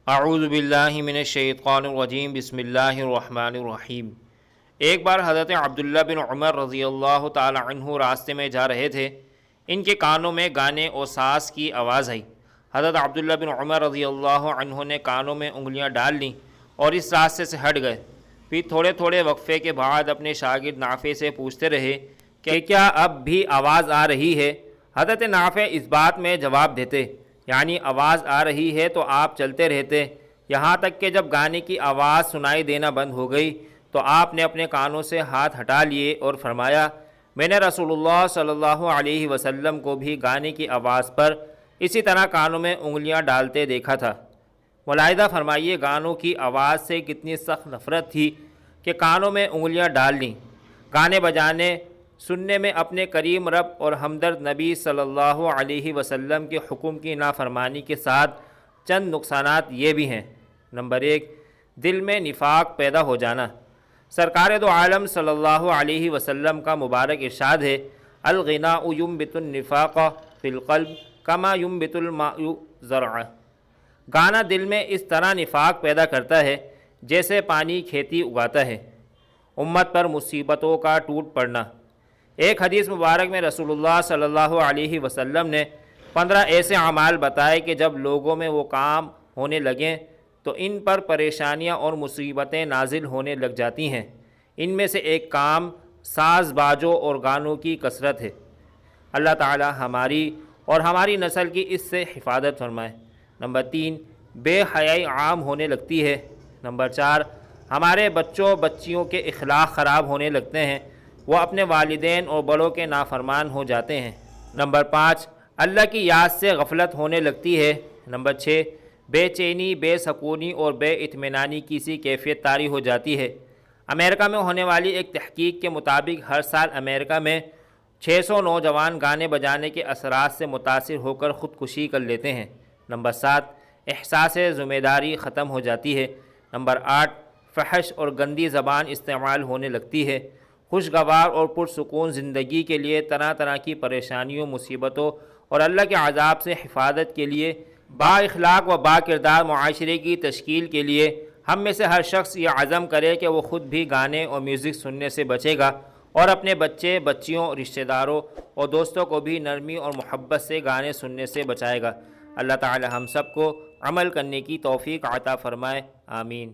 اعوذ باللہ من الشیطان الرجیم بسم اللہ الرحمن الرحیم۔ ایک بار حضرت عبداللہ بن عمر رضی اللہ تعالی عنہ راستے میں جا رہے تھے۔ ان کے کانوں میں گانے اور ساز کی آواز آئی۔ حضرت عبداللہ بن عمر رضی اللہ عنہ نے کانوں میں انگلیاں ڈال لیں اور اس راستے سے ہٹ گئے۔ پھر تھوڑے تھوڑے وقفے کے بعد اپنے شاگرد نافع سے پوچھتے رہے کہ کیا اب بھی آواز آ رہی ہے؟ حضرت نافع اس بات میں جواب دیتے، یعنی آواز آ رہی ہے تو آپ چلتے رہتے، یہاں تک کہ جب گانے کی آواز سنائی دینا بند ہو گئی تو آپ نے اپنے کانوں سے ہاتھ ہٹا لیے اور فرمایا، میں نے رسول اللہ صلی اللہ علیہ وسلم کو بھی گانے کی آواز پر اسی طرح کانوں میں انگلیاں ڈالتے دیکھا تھا۔ ملاحظہ فرمائیے گانوں کی آواز سے کتنی سخت نفرت تھی کہ کانوں میں انگلیاں ڈال لیں۔ گانے بجانے سننے میں اپنے کریم رب اور ہمدرد نبی صلی اللہ علیہ وسلم کے حکم کی نافرمانی کے ساتھ چند نقصانات یہ بھی ہیں۔ نمبر 1، دل میں نفاق پیدا ہو جانا۔ سرکار دو عالم صلی اللہ علیہ وسلم کا مبارک ارشاد ہے، الغناء ينبت النفاق فی القلب کما ينبت الماء زرعا۔ گانا دل میں اس طرح نفاق پیدا کرتا ہے جیسے پانی کھیتی اگاتا ہے۔ امت پر مصیبتوں کا ٹوٹ پڑنا۔ ایک حدیث مبارک میں رسول اللہ صلی اللہ علیہ وسلم نے 15 ایسے اعمال بتائے کہ جب لوگوں میں وہ کام ہونے لگیں تو ان پر پریشانیاں اور مصیبتیں نازل ہونے لگ جاتی ہیں۔ ان میں سے ایک کام ساز باجوں اور گانوں کی کثرت ہے۔ اللہ تعالی ہماری اور ہماری نسل کی اس سے حفاظت فرمائے۔ نمبر 3، بے حیائی عام ہونے لگتی ہے۔ نمبر 4، ہمارے بچوں بچیوں کے اخلاق خراب ہونے لگتے ہیں، وہ اپنے والدین اور بڑوں کے نافرمان ہو جاتے ہیں۔ نمبر 5، اللہ کی یاد سے غفلت ہونے لگتی ہے۔ نمبر 6، بے چینی، بے سکونی اور بے اطمینانی کی سی کیفیت طاری ہو جاتی ہے۔ امریکہ میں ہونے والی ایک تحقیق کے مطابق ہر سال امریکہ میں 600 نوجوان گانے بجانے کے اثرات سے متاثر ہو کر خودکشی کر لیتے ہیں۔ نمبر 7، احساس ذمہ داری ختم ہو جاتی ہے۔ نمبر 8، فحش اور گندی زبان استعمال ہونے لگتی ہے۔ خوشگوار اور پرسکون زندگی کے لیے طرح طرح کی پریشانیوں، مصیبتوں اور اللہ کے عذاب سے حفاظت کے لیے با اخلاق و با کردار معاشرے کی تشکیل کے لیے ہم میں سے ہر شخص یہ عزم کرے کہ وہ خود بھی گانے اور میوزک سننے سے بچے گا اور اپنے بچے بچیوں، رشتہ داروں اور دوستوں کو بھی نرمی اور محبت سے گانے سننے سے بچائے گا۔ اللہ تعالی ہم سب کو عمل کرنے کی توفیق عطا فرمائے، آمین۔